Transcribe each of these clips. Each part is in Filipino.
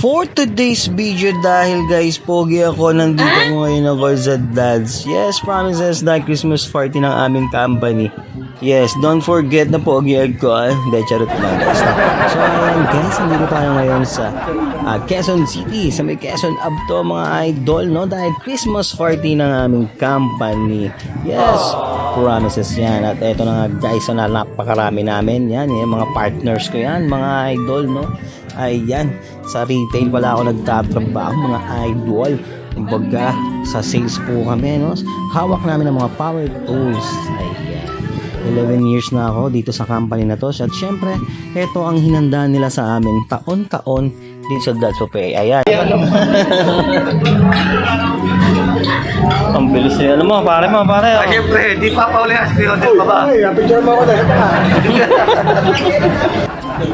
for today's video dahil guys, pogi ako, nandito ko ngayon ako sa Dads. Yes, promises na Christmas party ng aming company. Yes, don't forget na pogi ako. Hindi, charot lang guys. So ayan guys, nandito tayo ngayon sa Quezon City, sa may Quezon Abto mga idol, no? Dahil Christmas party ng aming company. Yes, promises yan. At eto na nga guys, na napakarami namin. Yan, yung mga partners ko yan, mga idol, no? Ayan, sa retail pala ako nagtatrabaho mga idol. Kumbaga, sa sales po kami, no? Hawak namin ng mga power tools. Ayan. 11 years na ako dito sa company na to. At syempre, ito ang hinanda nila sa amin taon-taon din sa Dads Pay. Ayan. Ang bilis niya. Ano mo, pare mo, pare. Siyempre, di pa pa ulit aspi hotel pa ba? Ay, picture mo ako dahil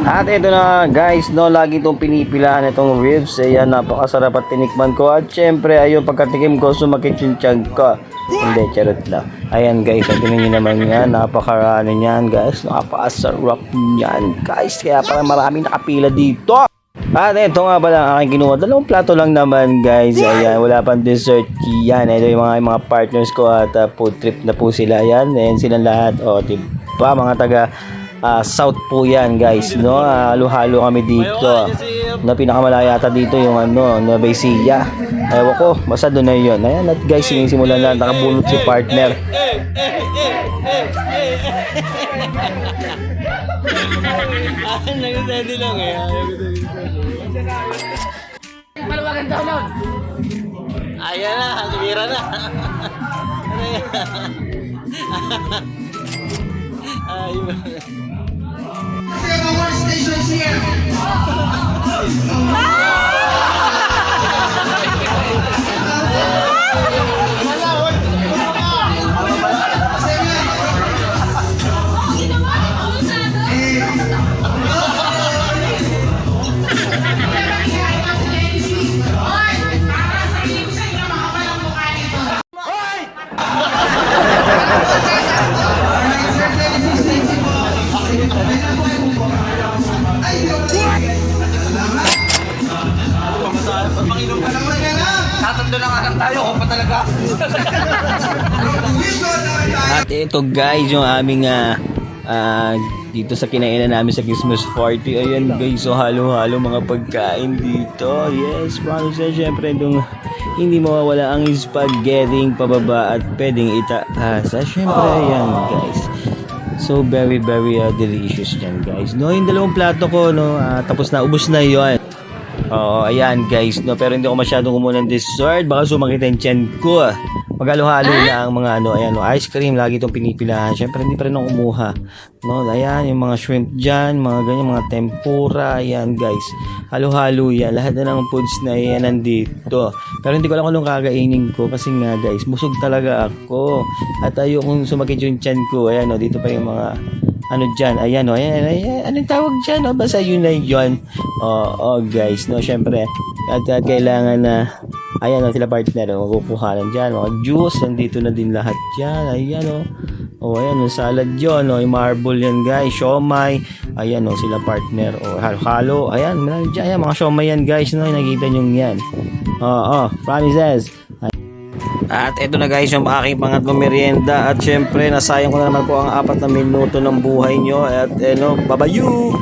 At ito na guys, no, lagi itong pinipilahan itong ribs. Ayan, napakasarap at tinikman ko. At syempre, ayun, pagkatikim ko, sumakit yung tiyan ko. Hindi, charot lang. Ayan guys, ang tingnan nyo naman yan. Napakarami niyan guys. Napakasarap niyan guys. Kaya parang maraming nakapila dito. At ito nga pala ang aking kinuha. 2 plato lang naman guys. Ayan, wala pang dessert yan. Ito yung mga partners ko at food trip na po sila. Ayan, ayan silang lahat. O, diba, mga taga South po yan guys, no? Halo-halo kami dito. Na pinakamalaya yata dito yung Nueva Ecija. Ewan ko, basta doon na yun. Ayan, at guys, sinisimulan na nakabunot si partner. Nag-ready lang eh. Maluwagan daw nun. Ayan na, tumira na. Ano yan? Ayun. stations here. Tatando na nga lang tayo, kung pa talaga. At ito guys, yung aming dito sa kinainan namin sa Christmas party. Ayan guys, so halo-halo mga pagkain dito. Yes, promise syempre itong hindi mawawala ang spaghetti pababa at pwedeng itaas. Syempre ayan guys. So very delicious yan guys. No, yung 2 plato ko, no, tapos na, ubos na yon. Oo, ayan guys, no, pero hindi ako masyadong kumuha ng dessert, baka sumakit ang tiyan ko. Maghalo-halo na ang mga ayan, no, ice cream, lagi itong pinipilahan. Syempre hindi pa rin ako kumuha. No, ayan, yung mga shrimp dyan, mga ganyan, mga tempura, ayan guys. Halo-halo yan, lahat na ng foods na yan nandito. Pero hindi ko alam kung anong kakainin ko kasi nga guys, busog talaga ako. At ayokong sumakit yung tiyan ko. Ayan, no, dito pa yung mga dyan, ayan o, ayan, anong tawag dyan, o, basta yun na yun. Oo guys, no, syempre, at kailangan na, ayan o, sila partner, magkukuhanan dyan, mga juice, nandito na din lahat dyan, ayan o, ayan o, salad yun, o, yung marble yan guys, siomay, ayan o, sila partner, o, halo-halo, ayan, ayan, mga siomay yan guys, no, nakita nyo yan, promises. At eto na guys yung aking pangatlong merienda. At syempre nasayang ko na naman po ang 4 na minuto ng buhay nyo. At babayu!